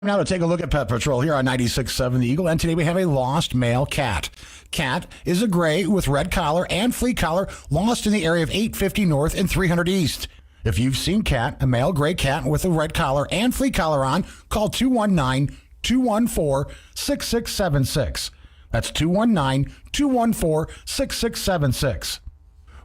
Now to take a look at Pet Patrol here on 96.7 The Eagle, and today we have a lost male cat. Cat is a gray with red collar and flea collar, lost in the area of 850 North and 300 East. If you've seen Cat, a male gray cat with a red collar and flea collar on, call 219-214-6676. That's 219-214-6676.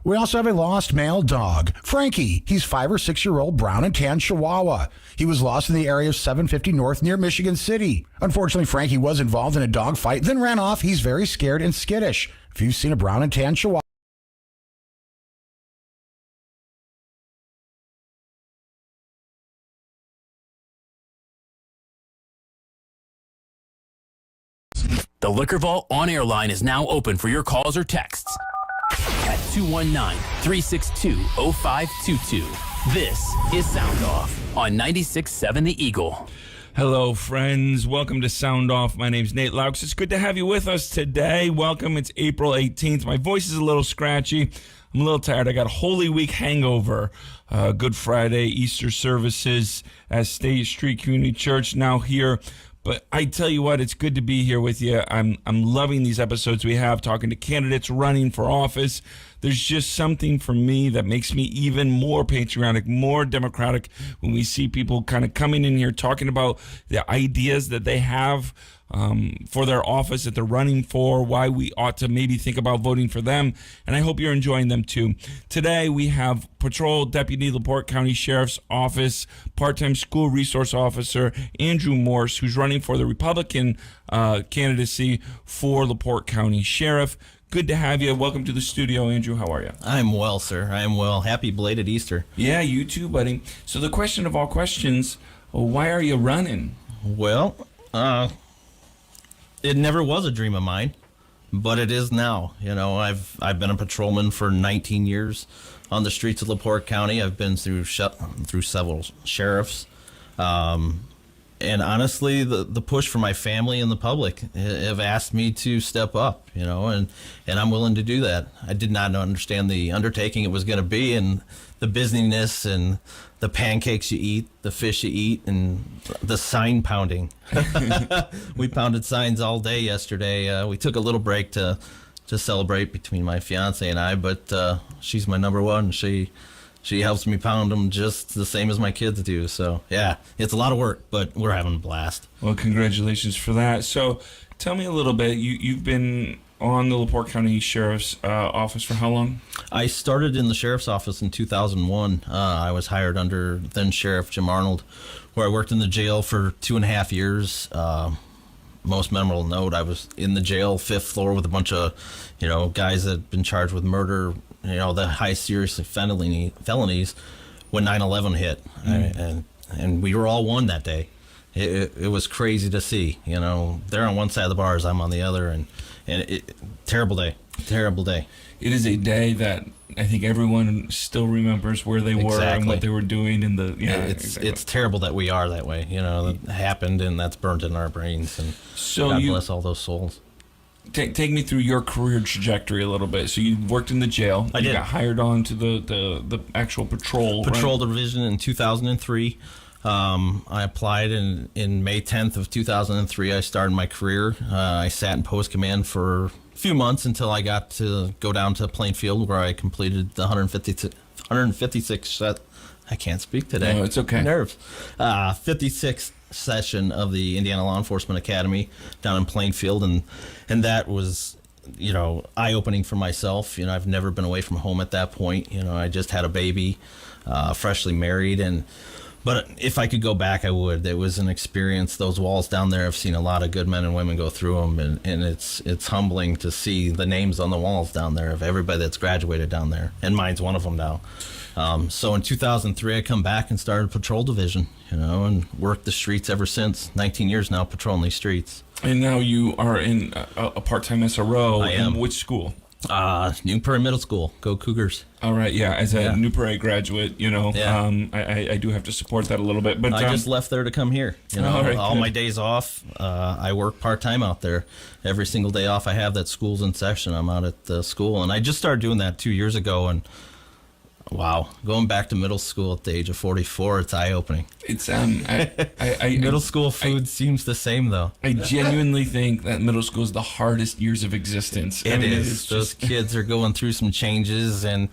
We also have a lost male dog, Frankie. He's 5 or 6-year-old brown and tan Chihuahua. He was lost in the area of 750 North near Michigan City. Unfortunately, Frankie was involved in a dog fight, then ran off. He's very scared and skittish. If you've seen a brown and tan Chihuahua, The Liquor Vault on-air line is now open for your calls or texts at 219-362-0522. This is Sound Off on 96.7 The Eagle. Hello, friends. Welcome to Sound Off. My name's Nate Laux. It's good to have you with us today. Welcome. It's April 18th. My voice is a little scratchy. I'm a little tired. I got a Holy Week hangover. Good Friday, Easter services at State Street Community Church now here. But I tell you what, it's good to be here with you. I'm loving these episodes we have, talking to candidates running for office. There's just something for me that makes me even more patriotic, more democratic when we see people kind of coming in here talking about the ideas that they have for their office that they're running for, why we ought to maybe think about voting for them. And I hope you're enjoying them too. Today we have Patrol Deputy Laporte County Sheriff's Office, part-time school resource officer Andrew Morse, who's running for the Republican candidacy for Laporte County Sheriff. Good to have you. Welcome to the studio, Andrew. How are you? I'm well, sir. I'm well. Happy belated Easter. Yeah, you too, buddy. So the question of all questions, why are you running? Well, it never was a dream of mine, but it is now. You know, I've been a patrolman for 19 years on the streets of Laporte County. I've been through several sheriffs. And honestly, the push from my family and the public have asked me to step up, you know, and I'm willing to do that. I did not understand the undertaking it was going to be, and the busyness and the pancakes you eat, the fish you eat, and the sign pounding. We pounded signs all day yesterday. We took a little break to celebrate between my fiance and I, but she's my number one. She helps me pound them just the same as my kids do. So, yeah, it's a lot of work, but we're having a blast. Well, congratulations for that. So, tell me a little bit. You've been on the Laporte County Sheriff's Office for how long? I started in the Sheriff's Office in 2001. I was hired under then Sheriff Jim Arnold, where I worked in the jail for 2.5 years. Most memorable note, I was in the jail, 5th floor, with a bunch of, guys that had been charged with murder, the high serious felonies when 9/11 hit. And we were all one that day. It was crazy to see, they're on one side of the bars, I'm on the other, and terrible day. It is a day that I think everyone still remembers where they were and what they were doing in the It's terrible that we are that way. That happened, and that's burnt in our brains. And so God bless all those souls. Take me through your career trajectory a little bit. So you worked in the jail. I did. You got hired on to the actual patrol division in 2003. I applied in May 10th of 2003. I started my career. I sat in post command for a few months until I got to go down to Plainfield, where I completed the 156 I can't speak today. No, it's okay. Nerves. 56th session of the Indiana Law Enforcement Academy down in Plainfield, and that was, eye-opening for myself. I've never been away from home at that point. I just had a baby, freshly married, but if I could go back, I would. It was an experience. Those walls down there, I've seen a lot of good men and women go through them, and it's humbling to see the names on the walls down there of everybody that's graduated down there, and mine's one of them now. So in 2003, I come back and started Patrol Division, and worked the streets ever since. 19 years now patrolling these streets. And now you are in a part-time SRO. I am. In which school? New Prairie Middle School. Go Cougars. All right, yeah. As a New Prairie graduate, I do have to support that a little bit. But I just left there to come here. All my days off, I work part-time out there. Every single day off I have that school's in session, I'm out at the school. And I just started doing that 2 years ago, and Wow. Going back to middle school at the age of 44, it's eye-opening. It's Middle school food seems the same, though. I genuinely think that middle school is the hardest years of existence. It is. It's Those kids are going through some changes, and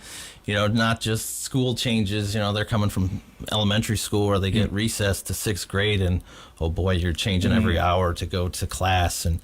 not just school changes. They're coming from elementary school where they get recessed to 6th grade, and oh boy, you're changing every hour to go to class, and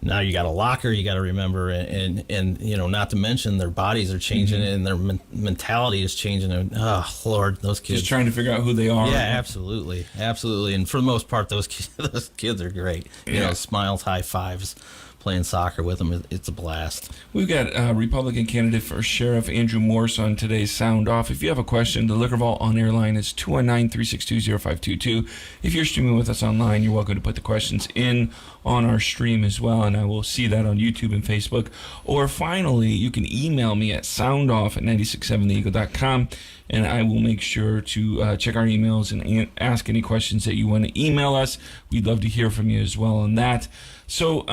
now you got a locker you got to remember, and not to mention their bodies are changing and their mentality is changing. And oh Lord, those kids just trying to figure out who they are. Yeah, absolutely. And for the most part, those kids are great. Smiles, high fives, playing soccer with them. It's a blast. We've got Republican candidate for Sheriff Andrew Morse on today's Sound Off. If you have a question, the Liquor Vault on-air line is 219-362-0522. If you're streaming with us online, you're welcome to put the questions in on our stream as well, and I will see that on YouTube and Facebook. Or finally, you can email me at soundoff@967theeagle.com, and I will make sure to check our emails and ask any questions that you want to email us. We'd love to hear from you as well on that. So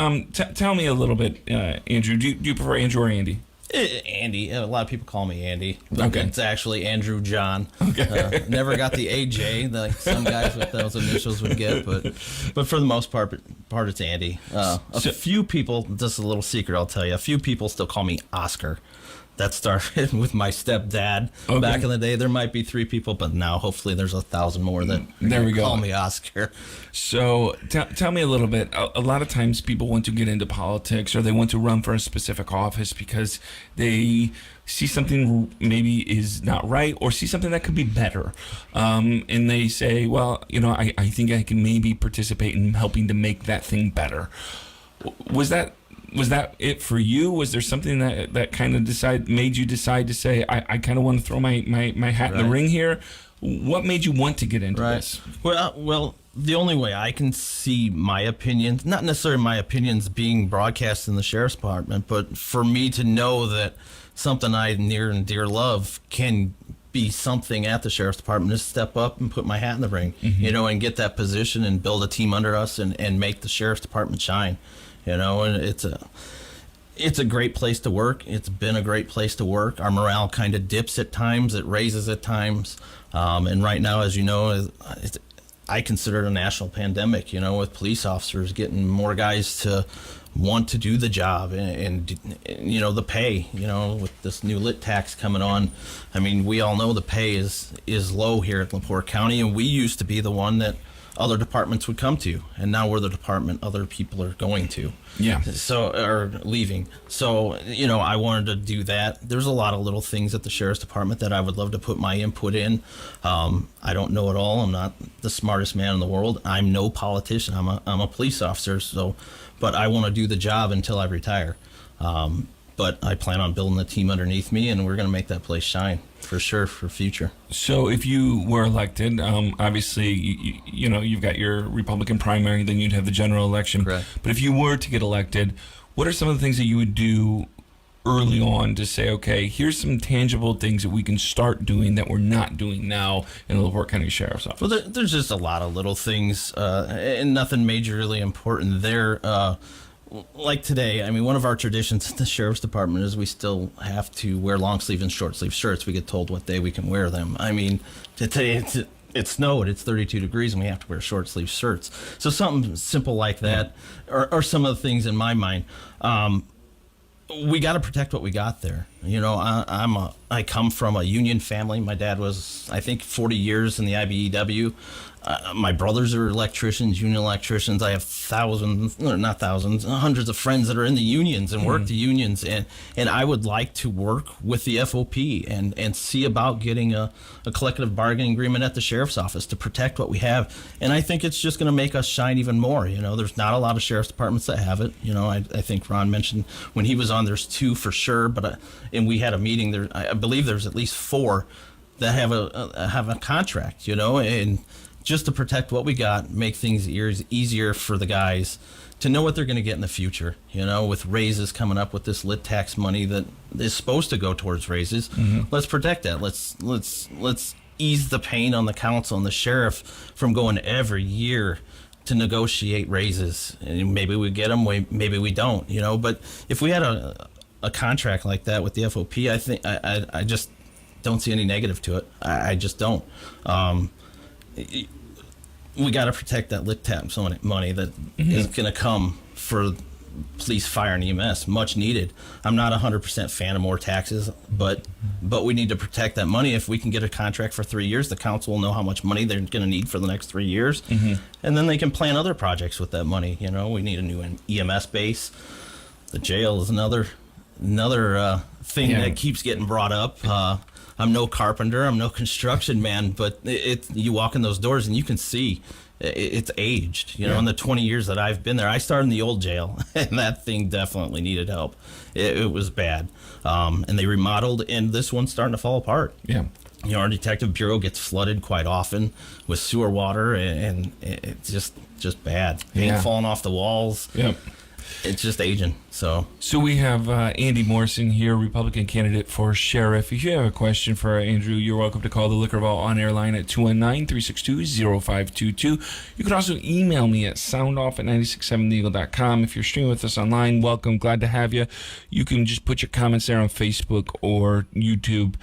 tell me a little bit, Andrew. Do you prefer Andrew or Andy? Andy. A lot of people call me Andy, but Okay. it's actually Andrew John. Okay. Never got the AJ like some guys with those initials would get, but for the most part it's Andy. A few people, just a little secret I'll tell you, a few people still call me Oscar. That started with my stepdad back in the day. There might be 3 people, but now hopefully there's 1,000 more that call me Oscar. So tell me a little bit. A lot of times people want to get into politics or they want to run for a specific office because they see something maybe is not right or see something that could be better. And they say, well, I think I can maybe participate in helping to make that thing better. Was that it for you? Was there something that kind of made you decide to say, I kind of want to throw my hat in the ring here? What made you want to get into this? Well, the only way I can see my opinions, not necessarily my opinions being broadcast in the Sheriff's Department, but for me to know that something I near and dear love can be something at the Sheriff's Department, is step up and put my hat in the ring, and get that position and build a team under us and make the Sheriff's Department shine. And it's a great place to work. It's been a great place to work. Our morale kind of dips at times. It raises at times. And right now, as you know, I consider it a national pandemic, with police officers getting more guys to want to do the job and the pay, with this new lit tax coming on. I mean, we all know the pay is low here at Laporte County, and we used to be the one that other departments would come to, and now we're the department other people are going to. Or leaving. So, I wanted to do that. There's a lot of little things at the Sheriff's Department that I would love to put my input in. I don't know it all. I'm not the smartest man in the world. I'm no politician. I'm a police officer. But I want to do the job until I retire. But I plan on building a team underneath me, and we're going to make that place shine for sure for future. So if you were elected, obviously, you've got your Republican primary, then you'd have the general election. Correct. But if you were to get elected, what are some of the things that you would do early on to say, okay, here's some tangible things that we can start doing that we're not doing now in the Laporte County Sheriff's Office? Well, there's just a lot of little things, and nothing majorly important there. Like today, I mean, one of our traditions at the Sheriff's Department is we still have to wear long sleeve and short sleeve shirts. We get told what day we can wear them. I mean, today it snowed, it's 32 degrees, and we have to wear short sleeve shirts. So something simple like that, or some of the things in my mind. We got to protect what we got there. I come from a union family. My dad was, I think, 40 years in the IBEW. My brothers are electricians, union electricians. I have hundreds of friends that are in the unions and work the unions. And I would like to work with the FOP and see about getting a collective bargaining agreement at the Sheriff's Office to protect what we have. And I think it's just going to make us shine even more. There's not a lot of Sheriff's Departments that have it. I think Ron mentioned when he was on, there's 2 for sure. And we had a meeting there. I believe there's at least 4 that have a contract, and just to protect what we got, make things easier for the guys to know what they're going to get in the future, with raises coming up with this lit tax money that is supposed to go towards raises. Let's protect that. Let's ease the pain on the council and the sheriff from going every year to negotiate raises. And maybe we get them, maybe we don't, but if we had a contract like that with the FOP, I think don't see any negative to it. I just don't. We got to protect that lit tax money that is going to come for police, fire, and EMS. Much needed. I'm not 100% fan of more taxes, but we need to protect that money. If we can get a contract for 3 years, the council will know how much money they're going to need for the next 3 years, and then they can plan other projects with that money. You know, we need a new EMS base. The jail is another thing that keeps getting brought up. I'm no carpenter, I'm no construction man, but you walk in those doors and you can see it's aged. You know, in the 20 years that I've been there, I started in the old jail, and that thing definitely needed help. It was bad, and they remodeled, and this one's starting to fall apart. Yeah. You know, our detective bureau gets flooded quite often with sewer water, and it's just bad. Paint falling off the walls. Yep. It's just aging. So we have Andy Morrison here, Republican candidate for sheriff. If you have a question for Andrew, you're welcome to call the Liquor Vault on-air line at 219-362-0522. You can also email me at soundoff@967theeagle.com. If you're streaming with us online, welcome. Glad to have you. You can just put your comments there on Facebook or YouTube.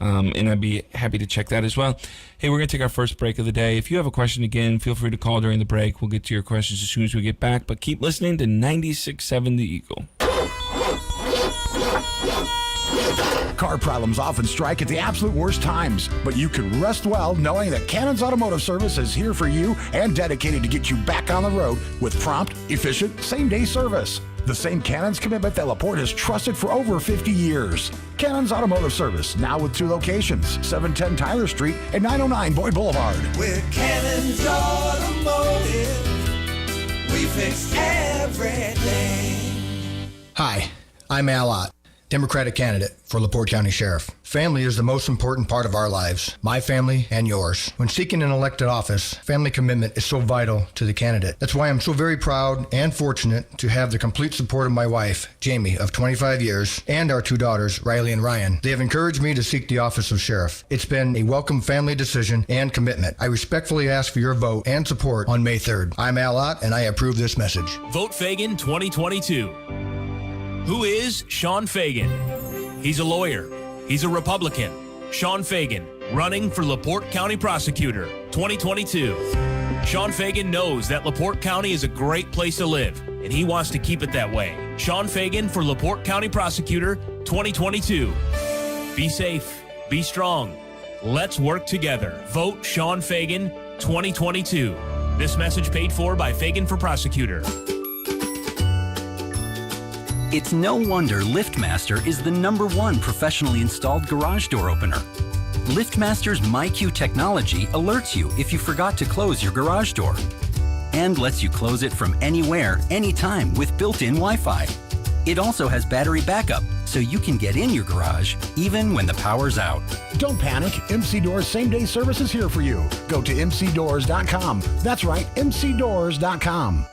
And I'd be happy to check that as well. Hey, we're going to take our first break of the day. If you have a question again, feel free to call during the break. We'll get to your questions as soon as we get back. But keep listening to 96.7 The Eagle. Car problems often strike at the absolute worst times, but you can rest well knowing that Canines Automotive Service is here for you and dedicated to get you back on the road with prompt, efficient, same-day service. The same Canines commitment that Laporte has trusted for over 50 years. Canines Automotive Service, now with 2 locations, 710 Tyler Street and 909 Boyd Boulevard. With Canines Automotive, we fix everything. Hi, I'm Al Ott, Democratic candidate for Laporte County Sheriff. Family is the most important part of our lives, my family and yours. When seeking an elected office, family commitment is so vital to the candidate. That's why I'm so very proud and fortunate to have the complete support of my wife, Jamie, of 25 years, and our 2 daughters, Riley and Ryan. They have encouraged me to seek the office of sheriff. It's been a welcome family decision and commitment. I respectfully ask for your vote and support on May 3rd. I'm Al Ott, and I approve this message. Vote Fagan 2022. Who is Sean Fagan? He's a lawyer. He's a Republican. Sean Fagan, running for Laporte County Prosecutor 2022. Sean Fagan knows that Laporte County is a great place to live, and he wants to keep it that way. Sean Fagan for Laporte County Prosecutor 2022. Be safe. Be strong. Let's work together. Vote Sean Fagan 2022. This message paid for by Fagan for Prosecutor. It's no wonder LiftMaster is the #1 professionally installed garage door opener. LiftMaster's MyQ technology alerts you if you forgot to close your garage door and lets you close it from anywhere, anytime with built-in Wi-Fi. It also has battery backup, so you can get in your garage even when the power's out. Don't panic. MC Doors same-day service is here for you. Go to mcdoors.com. That's right, mcdoors.com.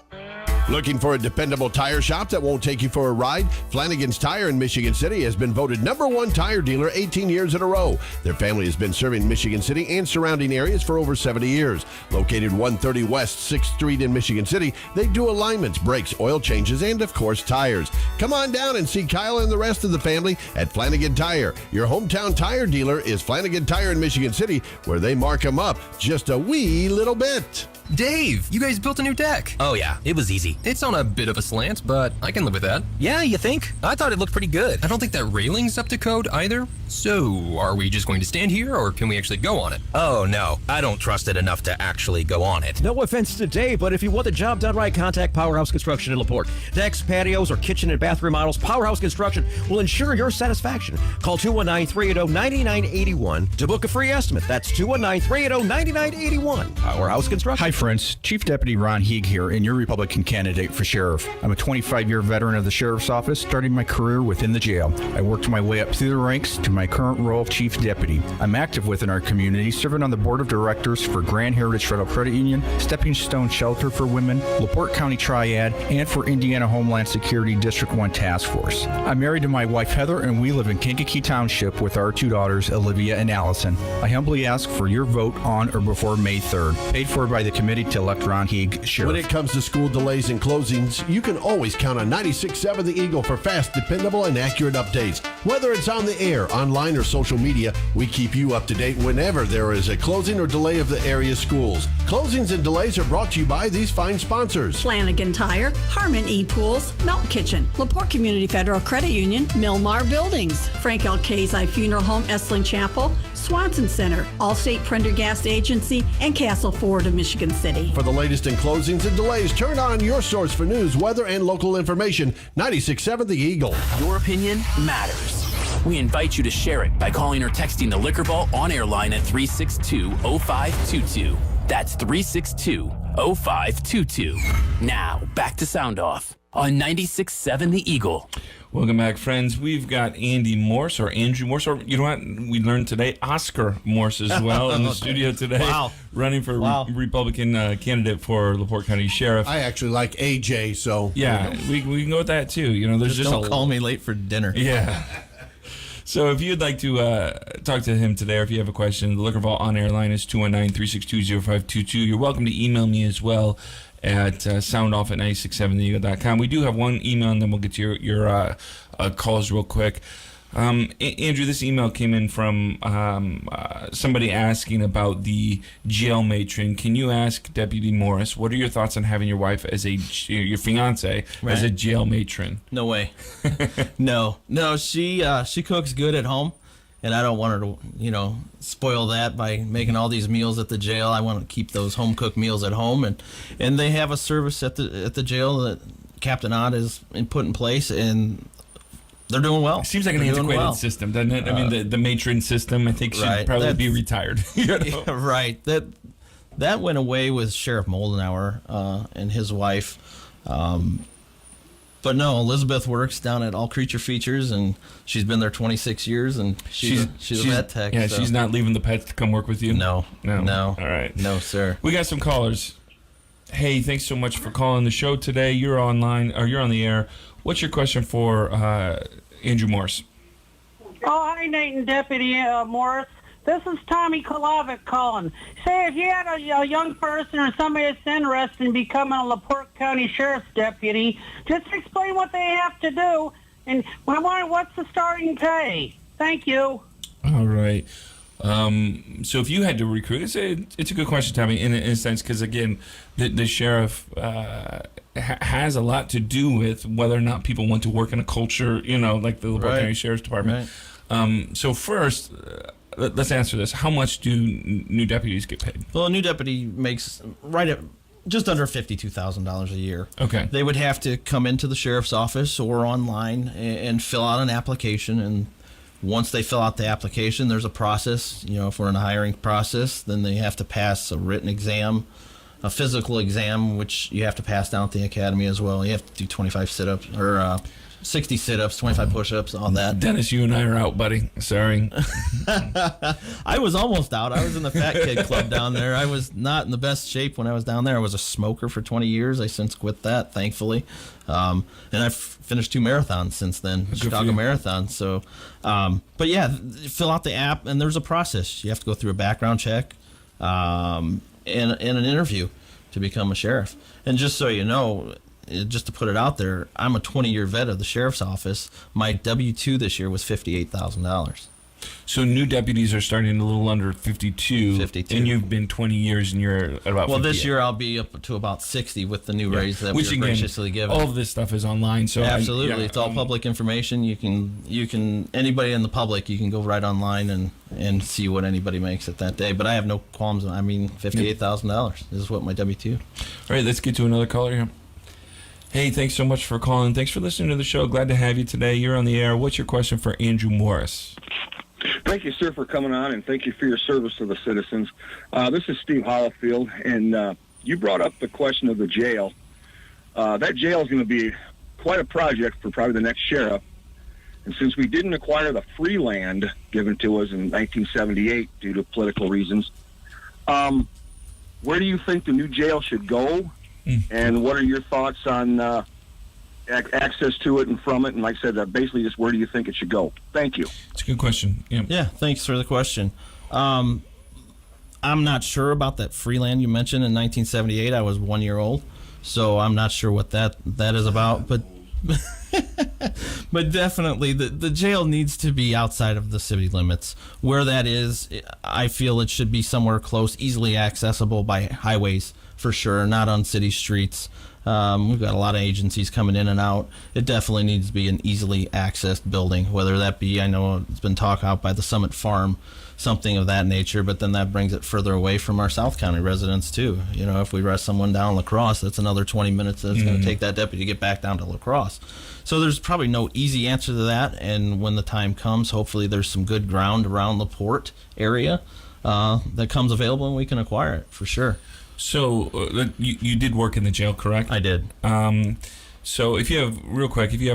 Looking for a dependable tire shop that won't take you for a ride? Flanagan's Tire in Michigan City has been voted #1 tire dealer 18 years in a row. Their family has been serving Michigan City and surrounding areas for over 70 years. Located 130 West 6th Street in Michigan City, they do alignments, brakes, oil changes, and of course tires. Come on down and see Kyle and the rest of the family at Flanagan Tire. Your hometown tire dealer is Flanagan Tire in Michigan City, where they mark them up just a wee little bit. Dave, you guys built a new deck. Oh yeah, it was easy. It's on a bit of a slant, but I can live with that. Yeah, you think? I thought it looked pretty good. I don't think that railing's up to code either. So, are we just going to stand here, or can we actually go on it? Oh no, I don't trust it enough to actually go on it. No offense to Dave, but if you want the job done right, contact Powerhouse Construction in Laporte. Decks, patios, or kitchen and bathroom models, Powerhouse Construction will ensure your satisfaction. Call 219-380-9981 to book a free estimate. That's 219-380-9981. Powerhouse Construction. Hi friends, Chief Deputy Ron Heeg here, and your Republican candidate for sheriff. I'm a 25-year veteran of the sheriff's office, starting my career within the jail. I worked my way up through the ranks to my current role of Chief Deputy. I'm active within our community, serving on the board of directors for Grand Heritage Federal Credit Union, Stepping Stone Shelter for Women, Laporte County Triad, and for Indiana Homeland Security District 1 Task Force. I'm married to my wife Heather, and we live in Kankakee Township with our 2 daughters, Olivia and Allison. I humbly ask for your vote on or before May 3rd. Paid for by the Committee committee to elect Ron Heeg sheriff. When it comes to school delays and closings, you can always count on 96.7 The Eagle for fast, dependable, and accurate updates. Whether it's on the air, online, or social media, we keep you up to date whenever there is a closing or delay of the area schools. Closings and delays are brought to you by these fine sponsors. Flanagan Tire, Harmon E-Pools, Melt Kitchen, Laporte Community Federal Credit Union, Milmar Buildings, Frank L. Kazai Funeral Home, Essling Chapel, Swanson Center, Allstate Prendergast Agency, and Castle Ford of Michigan City. For the latest in closings and delays, turn on your source for news, weather, and local information, 96.7 The Eagle. Your opinion matters. We invite you to share it by calling or texting the Liquor Vault on-air line at 362-0522. That's 362-0522. Now, back to Sound Off on 96.7 The Eagle. Welcome back, friends. We've got Andy Morse, or Andrew Morse, or you know what? We learned today, Oscar Morse as well in the studio today. Wow. Running for Republican candidate for Laporte County Sheriff. I actually like AJ, so. Yeah, we can go with that too. You know, there's just don't call me late for dinner. Yeah. So if you'd like to talk to him today, or if you have a question, the Liquor Vault on-air line is 219-362-0522. You're welcome to email me as well at soundoff@967theeagle.com. We do have one email, and then we'll get to your calls real quick. Andrew, this email came in from somebody asking about the jail matron. Can you ask Deputy Morris, what are your thoughts on having your wife as your fiance as a jail matron? No way. No, she cooks good at home, and I don't want her to, spoil that by making all these meals at the jail. I want to keep those home cooked meals at home, and they have a service at the jail that Captain Ott has put in place, and they're doing well. It seems like an antiquated system, doesn't it? I mean, the matron system, I think, should probably be retired. Yeah, right. That went away with Sheriff Moldenauer and his wife. But no, Elizabeth works down at All Creature Features, and she's been there 26 years, and she's a vet tech. Yeah, so. She's not leaving the pets to come work with you? No. All right. No, sir. We got some callers. Hey, thanks so much for calling the show today. You're online, or you're on the air. What's your question for Andrew Morse? Oh, hi, Nate and Deputy Morris. This is Tommy Kolavic calling. Say, if you had a young person or somebody that's interested in becoming a Laporte County Sheriff's Deputy, just explain what they have to do, and what's the starting pay? Thank you. All right. So if you had to recruit, it's a good question, Tommy, in a sense, because, again, the sheriff has a lot to do with whether or not people want to work in a culture, like the Laporte County Sheriff's Department. Right. So first, let's answer this. How much do new deputies get paid? Well, a new deputy makes right at just under $52,000 a year. Okay. They would have to come into the sheriff's office or online and fill out an application, and once they fill out the application, there's a process. If we're in a hiring process, then they have to pass a written exam, a physical exam, which you have to pass down at the academy as well. You have to do 25 sit-ups or 60 sit-ups, 25 push-ups, all that. Dennis, you and I are out, buddy. Sorry. I was almost out. I was in the Fat Kid Club down there. I was not in the best shape when I was down there. I was a smoker for 20 years. I since quit that, thankfully. And I've finished 2 marathons since then, Chicago Marathon. So, but yeah, fill out the app, and there's a process. You have to go through a background check and an interview to become a sheriff. And just so you know, just to put it out there, I'm a 20-year vet of the sheriff's office. My W-2 this year was $58,000. So new deputies are starting a little under 52. And you've been 20 years, and you're at about 58. This year I'll be up to about 60 with the new raise that we were graciously given. All of this stuff is online, so absolutely, it's all public information. You can anybody in the public, you can go right online and see what anybody makes at that day. But I have no qualms. I mean, $58,000 is what my W-2. All right, let's get to another caller here. Hey, thanks so much for calling. Thanks for listening to the show. Glad to have you today. You're on the air. What's your question for Andrew Morris? Thank you, sir, for coming on, and thank you for your service to the citizens. This is Steve Hollifield, and you brought up the question of the jail. That jail is going to be quite a project for probably the next sheriff. And since we didn't acquire the free land given to us in 1978 due to political reasons, where do you think the new jail should go? And what are your thoughts on access to it and from it? And like I said, basically just where do you think it should go? Thank you. It's a good question. Yeah, thanks for the question. I'm not sure about that Freeland you mentioned in 1978. I was 1 year old, so I'm not sure what that is about. But but definitely the jail needs to be outside of the city limits. Where that is, I feel it should be somewhere close, easily accessible by highways for sure, not on city streets. We've got a lot of agencies coming in and out. It definitely needs to be an easily accessed building, whether that be, I know it's been talked out by the Summit Farm, something of that nature, but then that brings it further away from our South County residents too. You know, if we arrest someone down in La Crosse, that's another 20 minutes that it's going to take that deputy to get back down to La Crosse. So there's probably no easy answer to that, and when the time comes, hopefully there's some good ground around Laporte area that comes available and we can acquire it for sure. So you did work in the jail, correct? I did. So if you have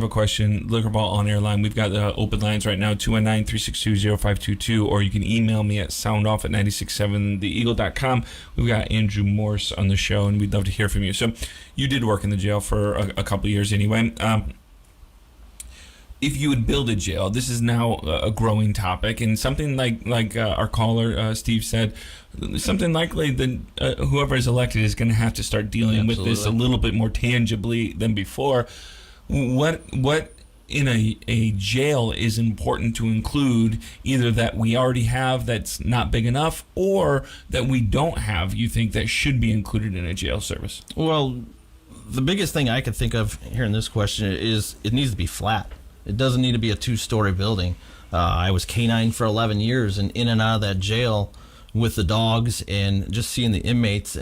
a question, Liquor Ball on air line, we've got open lines right now, 219-362-0522, or you can email me at soundoff@967theeagle.com. We've got Andrew Morse on the show, and we'd love to hear from you. So you did work in the jail for a couple of years anyway. If you would build a jail, this is now a growing topic, and something like our caller Steve said, something likely that whoever is elected is going to have to start dealing with this a little bit more tangibly than before. What in a jail is important to include, either that we already have that's not big enough, or that we don't have, you think that should be included in a jail service? Well, the biggest thing I could think of here in this question is it needs to be flat. It doesn't need to be a 2-story building. I was canine for 11 years, and in and out of that jail with the dogs and just seeing the inmates,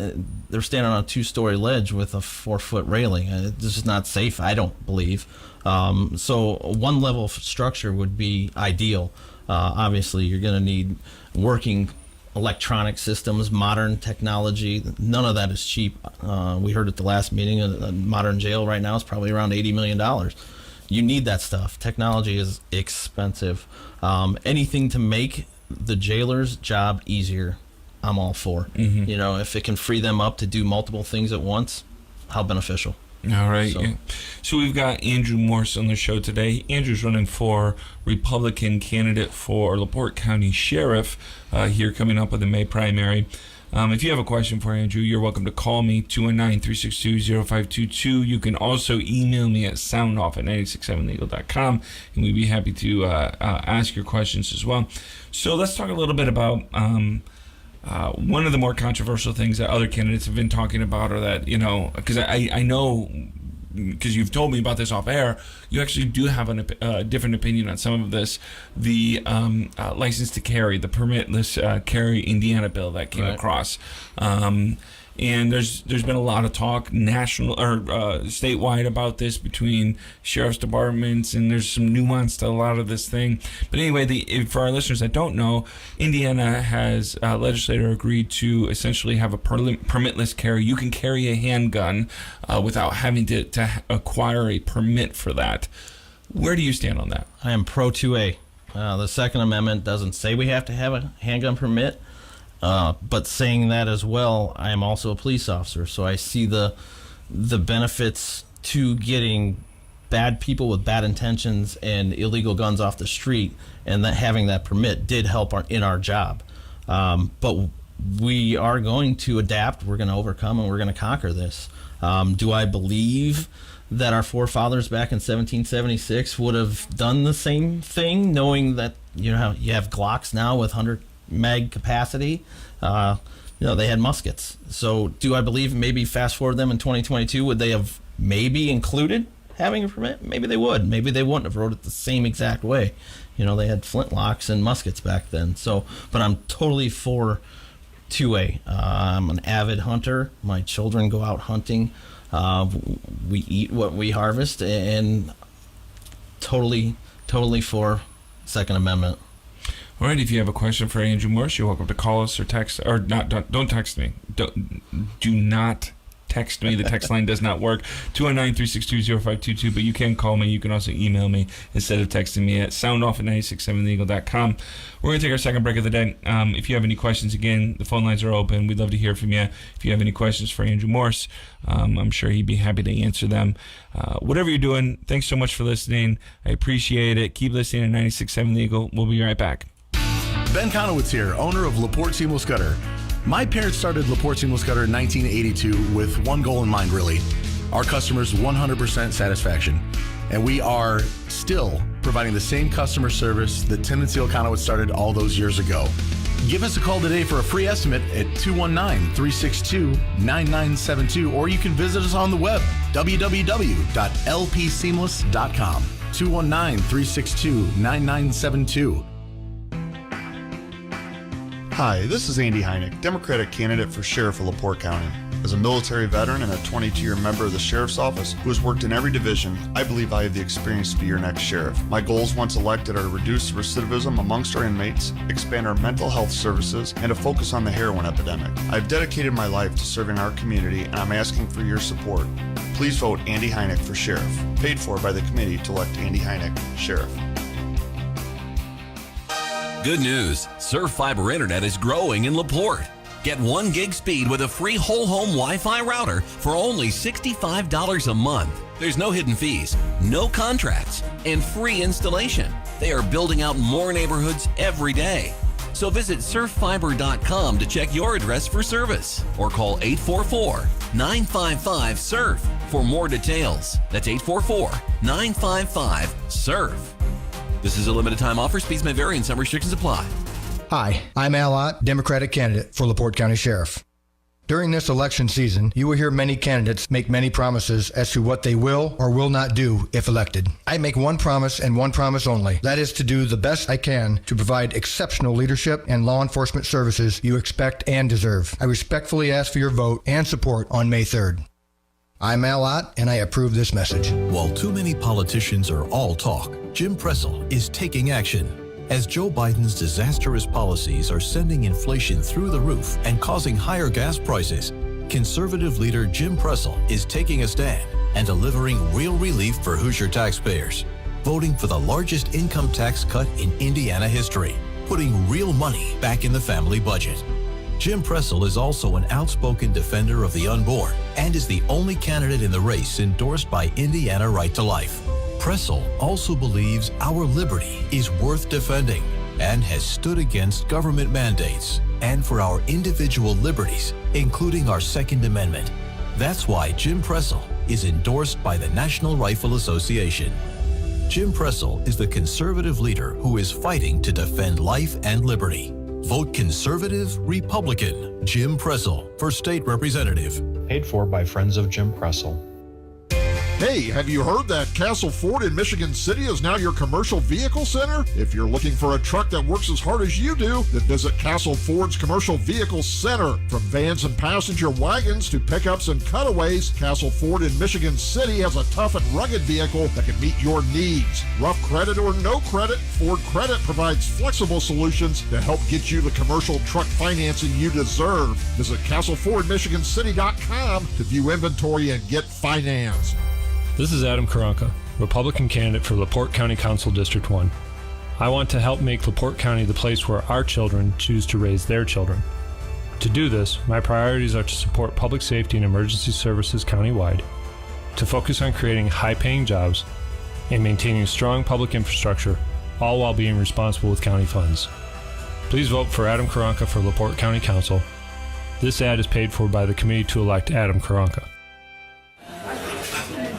they're standing on a 2-story ledge with a 4-foot railing. This is not safe, I don't believe. So a one-level structure would be ideal. Obviously, you're going to need working electronic systems, modern technology. None of that is cheap. We heard at the last meeting, a modern jail right now is probably around $80 million. You need that stuff. Technology is expensive. Anything to make the jailer's job easier, I'm all for. Mm-hmm. You know, if it can free them up to do multiple things at once, how beneficial. All right. So we've got Andrew Morse on the show today. Andrew's running for Republican candidate for Laporte County Sheriff here coming up with the May primary. If you have a question for Andrew, you're welcome to call me, 219-362-0522. You can also email me at soundoff@967theeagle.com, and we'd be happy to ask your questions as well. So let's talk a little bit about one of the more controversial things that other candidates have been talking about, or that, you know, because I know, because you've told me about this off air, you actually do have a different opinion on some of this. The license to carry, the permitless carry Indiana bill that came across. And there's been a lot of talk national or statewide about this between sheriff's departments, and there's some nuance to a lot of this thing. But anyway, for our listeners that don't know, Indiana has legislator agreed to essentially have a permitless carry. You can carry a handgun without having to acquire a permit for that. Where do you stand on that? I am pro 2A. The Second Amendment doesn't say we have to have a handgun permit. But saying that as well, I am also a police officer, so I see the benefits to getting bad people with bad intentions and illegal guns off the street, and that having that permit did help in our job. But we are going to adapt, we're going to overcome, and we're going to conquer this. Do I believe that our forefathers back in 1776 would have done the same thing, knowing that you have Glocks now with 100 mag capacity? They had muskets. So do I believe, maybe fast forward them in 2022, would they have maybe included having a permit? Maybe they would. Maybe they wouldn't have wrote it the same exact way. They had flintlocks and muskets back then. So, but I'm totally for 2A. I'm an avid hunter. My children go out hunting. We eat what we harvest, and totally for Second Amendment. All right, if you have a question for Andrew Morse, you're welcome to call us or text, or not. Don't text me. Do not text me. The text line does not work. 219-362-0522, but you can call me. You can also email me instead of texting me at soundoff@967theeagle.com. We're going to take our second break of the day. If you have any questions, again, the phone lines are open. We'd love to hear from you. If you have any questions for Andrew Morse, I'm sure he'd be happy to answer them. Whatever you're doing, thanks so much for listening. I appreciate it. Keep listening at 96.7 The Eagle. We'll be right back. Ben Conowitz here, owner of Laporte Seamless Cutter. My parents started Laporte Seamless Gutter in 1982 with one goal in mind, really. Our customers' 100% satisfaction. And we are still providing the same customer service that Tim and Seal Conowitz started all those years ago. Give us a call today for a free estimate at 219-362-9972, or you can visit us on the web, www.lpseamless.com. 219-362-9972. Hi, this is Andy Heineck, Democratic candidate for Sheriff of Laporte County. As a military veteran and a 22-year member of the Sheriff's Office who has worked in every division, I believe I have the experience to be your next sheriff. My goals once elected are to reduce recidivism amongst our inmates, expand our mental health services, and to focus on the heroin epidemic. I've dedicated my life to serving our community, and I'm asking for your support. Please vote Andy Heineck for Sheriff. Paid for by the committee to elect Andy Heineck Sheriff. Good news, Surf Fiber Internet is growing in Laporte. Get 1 gig speed with a free whole home Wi-Fi router for only $65 a month. There's no hidden fees, no contracts, and free installation. They are building out more neighborhoods every day. So visit surffiber.com to check your address for service or call 844-955-SURF for more details. That's 844-955-SURF. This is a limited time offer. Speeds may vary and some restrictions apply. Hi, I'm Al Ott, Democratic candidate for Laporte County Sheriff. During this election season, you will hear many candidates make many promises as to what they will or will not do if elected. I make one promise and one promise only. That is to do the best I can to provide exceptional leadership and law enforcement services you expect and deserve. I respectfully ask for your vote and support on May 3rd. I'm Al Ott, and I approve this message. While too many politicians are all talk, Jim Pressel is taking action. As Joe Biden's disastrous policies are sending inflation through the roof and causing higher gas prices, conservative leader Jim Pressel is taking a stand and delivering real relief for Hoosier taxpayers, voting for the largest income tax cut in Indiana history, putting real money back in the family budget. Jim Pressel is also an outspoken defender of the unborn and is the only candidate in the race endorsed by Indiana Right to Life. Pressel also believes our liberty is worth defending and has stood against government mandates and for our individual liberties, including our Second Amendment. That's why Jim Pressel is endorsed by the National Rifle Association. Jim Pressel is the conservative leader who is fighting to defend life and liberty. Vote conservative Republican Jim Pressel for state representative. Paid for by Friends of Jim Pressel. Hey, have you heard that Castle Ford in Michigan City is now your commercial vehicle center? If you're looking for a truck that works as hard as you do, then visit Castle Ford's Commercial Vehicle Center. From vans and passenger wagons to pickups and cutaways, Castle Ford in Michigan City has a tough and rugged vehicle that can meet your needs. Rough credit or no credit, Ford Credit provides flexible solutions to help get you the commercial truck financing you deserve. Visit CastleFordMichiganCity.com to view inventory and get financed. This is Adam Karanka, Republican candidate for Laporte County Council District 1. I want to help make Laporte County the place where our children choose to raise their children. To do this, my priorities are to support public safety and emergency services countywide, to focus on creating high-paying jobs, and maintaining strong public infrastructure, all while being responsible with county funds. Please vote for Adam Karanka for Laporte County Council. This ad is paid for by the committee to elect Adam Karanka.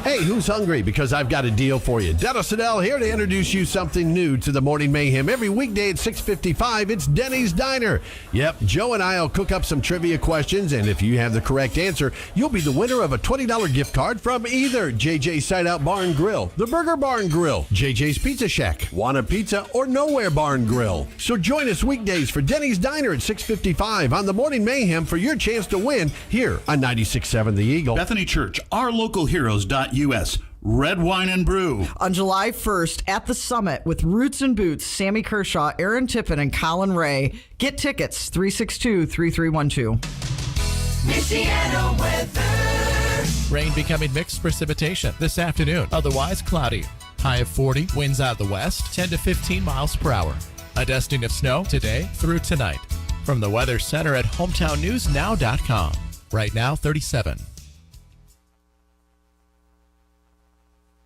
Hey, who's hungry? Because I've got a deal for you. Dennis Siddell here to introduce you something new to the Morning Mayhem. Every weekday at 6:55, it's Denny's Diner. Yep, Joe and I will cook up some trivia questions, and if you have the correct answer, you'll be the winner of a $20 gift card from either JJ's Side Out Bar and Grill, the Burger Bar and Grill, JJ's Pizza Shack, Wanna Pizza, or Nowhere Bar and Grill. So join us weekdays for Denny's Diner at 6:55 on the Morning Mayhem for your chance to win here on 96.7 The Eagle. Bethany Church, ourlocalheroes.us. Red Wine and Brew. On July 1st at the Summit with Roots and Boots, Sammy Kershaw, Aaron Tippin, and Colin Ray. Get tickets, 362-3312. Michiana weather. Rain becoming mixed precipitation this afternoon. Otherwise cloudy. High of 40, winds out the west, 10 to 15 miles per hour. A dusting of snow today through tonight. From the Weather Center at hometownnewsnow.com. Right now, 37.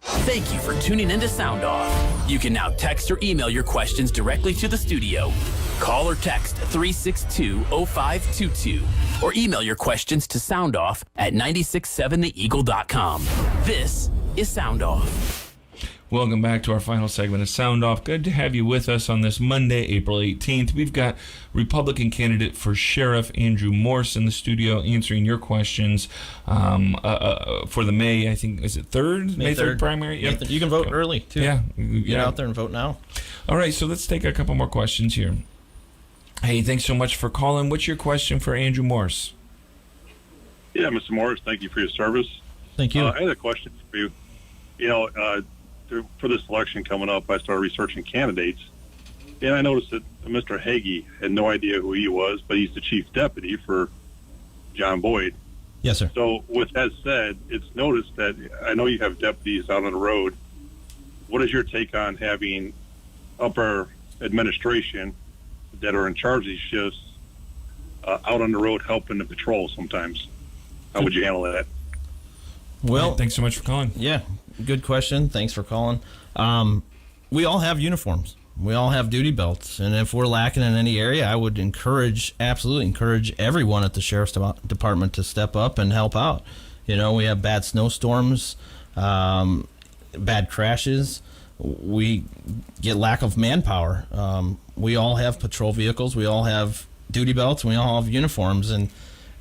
Thank you for tuning in to Sound Off. You can now text or email your questions directly to the studio. Call or text 362-0522 or email your questions to soundoff@967theeagle.com. This is Sound Off. Welcome back to our final segment of Sound Off. Good to have you with us on this Monday, April 18th. We've got Republican candidate for sheriff Andrew Morse in the studio answering your questions for the May, I think, is it 3rd? May 3rd primary? Yep. You can vote early, too. Yeah. Get out there and vote now. All right, so let's take a couple more questions here. Hey, thanks so much for calling. What's your question for Andrew Morse? Yeah, Mr. Morse, thank you for your service. Thank you. I had a question for you. For this election coming up, I started researching candidates, and I noticed that Mr. Hagee had no idea who he was, but he's the chief deputy for John Boyd. Yes, sir. So with that said, it's noticed that I know you have deputies out on the road. What is your take on having upper administration that are in charge of these shifts out on the road helping the patrol sometimes? How would you handle that? Well, thanks so much for calling. Yeah, good question. Thanks for calling. We all have uniforms. We all have duty belts. And if we're lacking in any area, I would absolutely encourage everyone at the Sheriff's Department to step up and help out. We have bad snowstorms, bad crashes. We get lack of manpower. We all have patrol vehicles. We all have duty belts. We all have uniforms. And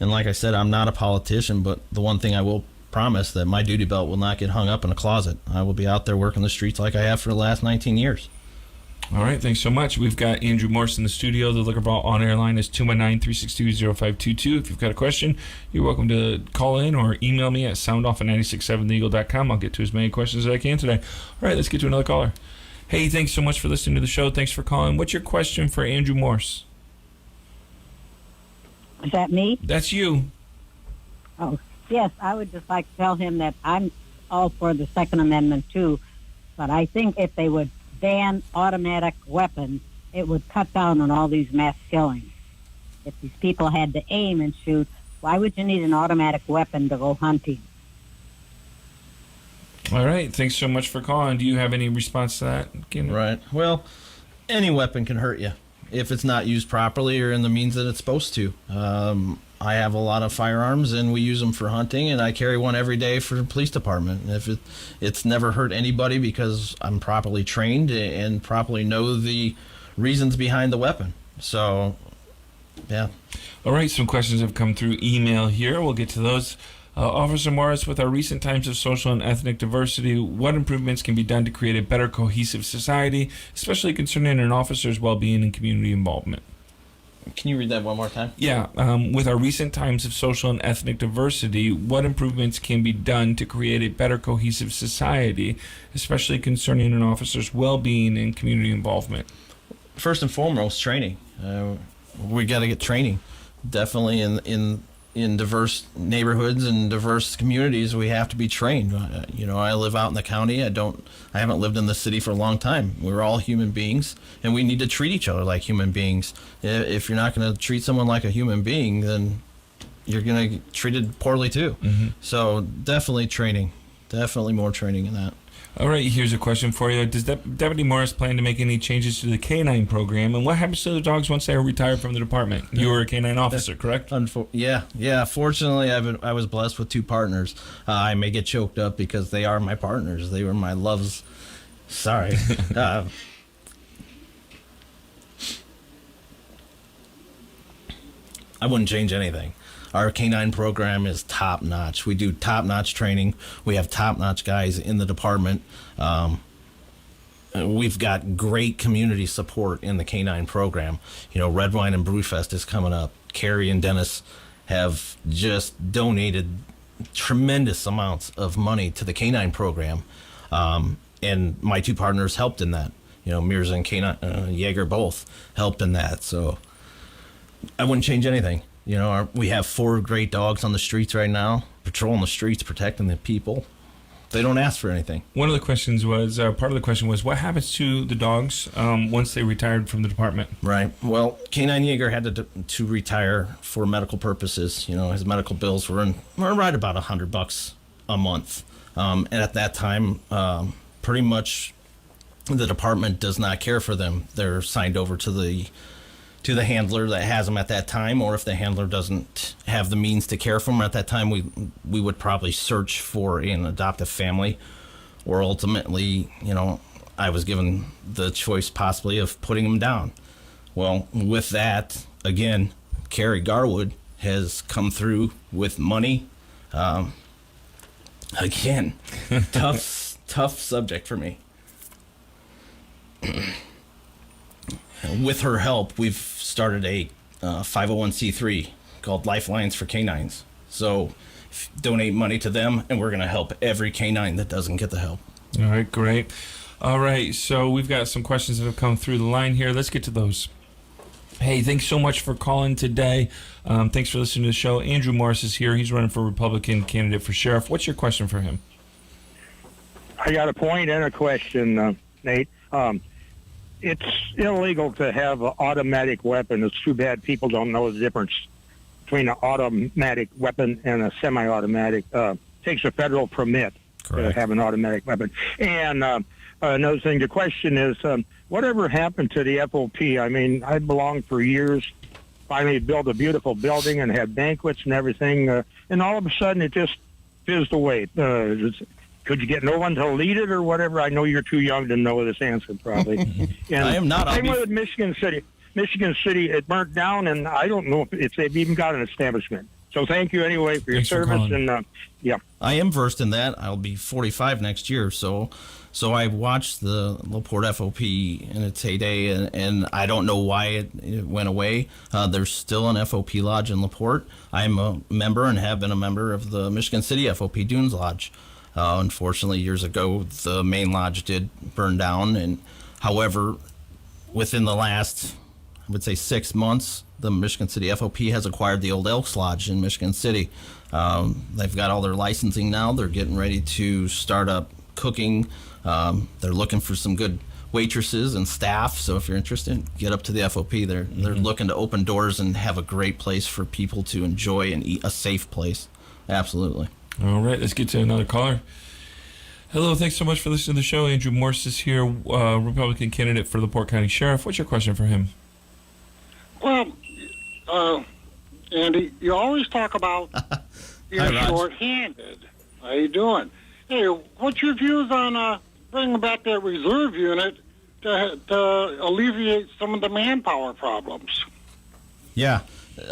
like I said, I'm not a politician, but the one thing I will promise that my duty belt will not get hung up in a closet. I will be out there working the streets like I have for the last 19 years. All right, thanks so much. We've got Andrew Morse in the studio. The Liquor Ball on-air line is 219-362-0522. If you've got a question, you're welcome to call in or email me at soundoff@967theeagle.com. I'll get to as many questions as I can today. All right, let's get to another caller. Hey, thanks so much for listening to the show. Thanks for calling. What's your question for Andrew Morse? Is that me? That's you. Oh, yes, I would just like to tell him that I'm all for the Second Amendment, too. But I think if they would ban automatic weapons, it would cut down on all these mass killings. If these people had to aim and shoot, why would you need an automatic weapon to go hunting? All right, thanks so much for calling. Do you have any response to that? Right. Well, any weapon can hurt you if it's not used properly or in the means that it's supposed to. I have a lot of firearms, and we use them for hunting, and I carry one every day for the police department. And if it's never hurt anybody because I'm properly trained and properly know the reasons behind the weapon. So, yeah. All right, some questions have come through email here. We'll get to those. Officer Morris, with our recent times of social and ethnic diversity, what improvements can be done to create a better cohesive society, especially concerning an officer's well-being and community involvement? Can you read that one more time? Yeah. With our recent times of social and ethnic diversity, what improvements can be done to create a better cohesive society, especially concerning an officer's well-being and community involvement? First and foremost, training. We got to get training. Definitely in diverse neighborhoods and diverse communities, we have to be trained. I live out in the county. I haven't lived in the city for a long time. We're all human beings, and we need to treat each other like human beings. If you're not going to treat someone like a human being, then you're going to get treated poorly too. Mm-hmm. So definitely training. Definitely more training in that. All right, here's a question for you. Does Deputy Morris plan to make any changes to the Canine program? And what happens to the dogs once they are retired from the department? You were a Canine officer, correct? Yeah. Fortunately, I was blessed with two partners. I may get choked up because they are my partners. They were my loves. Sorry. I wouldn't change anything. Our Canine program is top-notch. We do top-notch training. We have top-notch guys in the department. We've got great community support in the Canine program. Red Wine and Brewfest is coming up. Carrie and Dennis have just donated tremendous amounts of money to the Canine program. And my two partners helped in that. Mears and Yeager both helped in that. So I wouldn't change anything. We have 4 great dogs on the streets right now, patrolling the streets, protecting the people. They don't ask for anything. One of the questions was, part of the question was, what happens to the dogs once they retired from the department? Right. Well, Canine Yeager had to retire for medical purposes. His medical bills were right about $100 a month. And at that time, pretty much the department does not care for them. They're signed over to the to the handler that has them at that time, or if the handler doesn't have the means to care for them at that time, we would probably search for an adoptive family, or ultimately, I was given the choice possibly of putting them down. Well, with that, again, Carrie Garwood has come through with money. Again, tough subject for me. With her help, we've started a 501c3 called Lifelines for Canines. So donate money to them, and we're going to help every canine that doesn't get the help. All right, great. All right, so we've got some questions that have come through the line here. Let's get to those. Hey, thanks so much for calling today. Thanks for listening to the show. Andrew Morse is here. He's running for Republican candidate for sheriff. What's your question for him? I got a point and a question, Nate. It's illegal to have an automatic weapon. It's too bad people don't know the difference between an automatic weapon and a semi-automatic. Takes a federal permit to have an automatic weapon. And another thing, the question is, whatever happened to the FOP? I mean, I belonged for years, finally built a beautiful building and had banquets and everything, and all of a sudden it just fizzed away. Could you get no one to lead it or whatever? I know you're too young to know this answer, probably. And I am not. Same with Michigan City. Michigan City, it burnt down, and I don't know if they've even got an establishment. So thank you anyway for your service. And yeah, I am versed in that. I'll be 45 next year, so I watched the Laporte FOP in its heyday, and I don't know why it went away. There's still an FOP lodge in Laporte. I'm a member and have been a member of the Michigan City FOP Dunes Lodge. Unfortunately, years ago, the main lodge did burn down, and however, within the last, I would say, 6 months, the Michigan City FOP has acquired the Old Elks Lodge in Michigan City. They've got all their licensing now. They're getting ready to start up cooking. They're looking for some good waitresses and staff. So if you're interested, get up to the FOP. They're looking to open doors and have a great place for people to enjoy and eat, a safe place. Absolutely. All right, let's get to another caller. Hello, thanks so much for listening to the show. Andrew Morse is here, Republican candidate for Laporte County Sheriff. What's your question for him? Well, Andy, you always talk about you're short-handed. How you doing? Hey, what's your views on bringing back that reserve unit to alleviate some of the manpower problems? Yeah.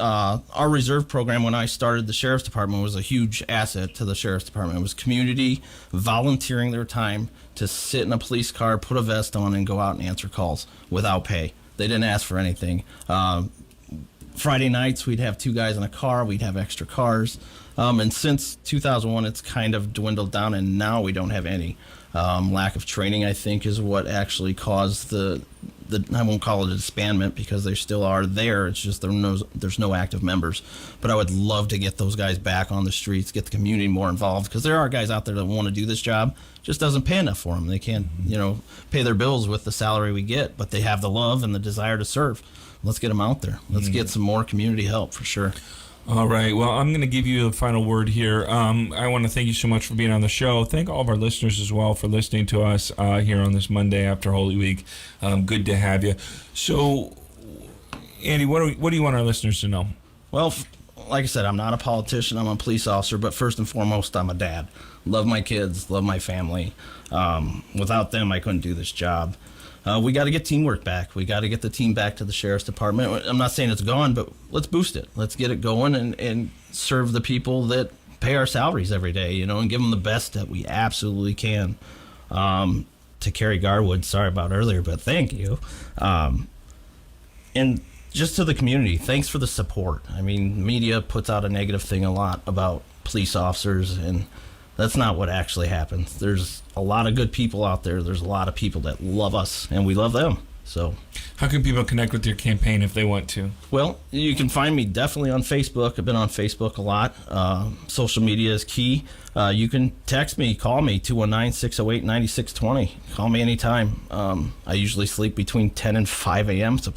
Our reserve program, when I started the Sheriff's Department, was a huge asset to the Sheriff's Department. It was community volunteering their time to sit in a police car, put a vest on, and go out and answer calls without pay. They didn't ask for anything. Friday nights, we'd have 2 guys in a car. We'd have extra cars. And since 2001, it's kind of dwindled down, and now we don't have any. Lack of training, I think, is what actually caused the I won't call it a disbandment, because they still are there. It's just there's no active members. But I would love to get those guys back on the streets, get the community more involved, because there are guys out there that want to do this job. Just doesn't pay enough for them. They can't, pay their bills with the salary we get, but they have the love and the desire to serve. Let's get them out there. Let's get some more community help for sure. All right. Well, I'm going to give you a final word here. I want to thank you so much for being on the show. Thank all of our listeners as well for listening to us here on this Monday after Holy Week. Good to have you. So, Andy, what do you want our listeners to know? Well, like I said, I'm not a politician. I'm a police officer, but first and foremost, I'm a dad. Love my kids, love my family. Without them, I couldn't do this job. We got to get teamwork back. We got to get the team back to the Sheriff's Department. I'm not saying it's gone, but let's boost it. Let's get it going and serve the people that pay our salaries every day, and give them the best that we absolutely can. To Carrie Garwood, sorry about earlier, but thank you. And just to the community, thanks for the support. I mean, media puts out a negative thing a lot about police officers, and that's not what actually happens. There's a lot of good people out there. There's a lot of people that love us, and we love them. So, how can people connect with your campaign if they want to? Well, you can find me definitely on Facebook. I've been on Facebook a lot. Social media is key. You can text me, call me, 219-608-9620. Call me anytime. I usually sleep between 10 and 5 a.m., so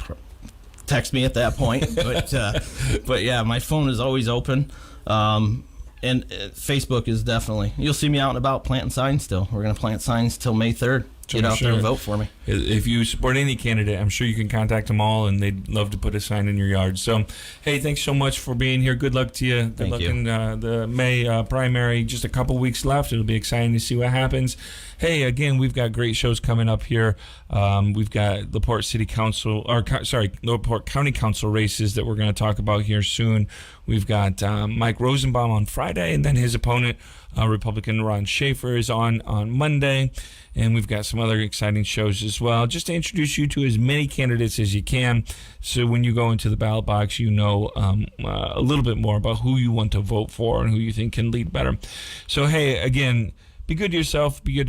text me at that point. But yeah, my phone is always open. And Facebook is definitely, you'll see me out and about planting signs still. We're going to plant signs till May 3rd. get out there and vote for me. If you support any candidate, I'm sure you can contact them all, and they'd love to put a sign in your yard. So, hey, thanks so much for being here. Good luck to you. Good Thank luck you. in the May primary. Just a couple weeks left. It'll be exciting to see what happens. Hey, again, we've got great shows coming up here. We've got Laporte City Council, Laporte County Council races that we're going to talk about here soon. We've got Mike Rosenbaum on Friday, and then his opponent, Republican Ron Schaefer, is on Monday. And we've got some other exciting shows as well, just to introduce you to as many candidates as you can. So when you go into the ballot box, you know a little bit more about who you want to vote for and who you think can lead better. So, hey, again, be good to yourself. Be good to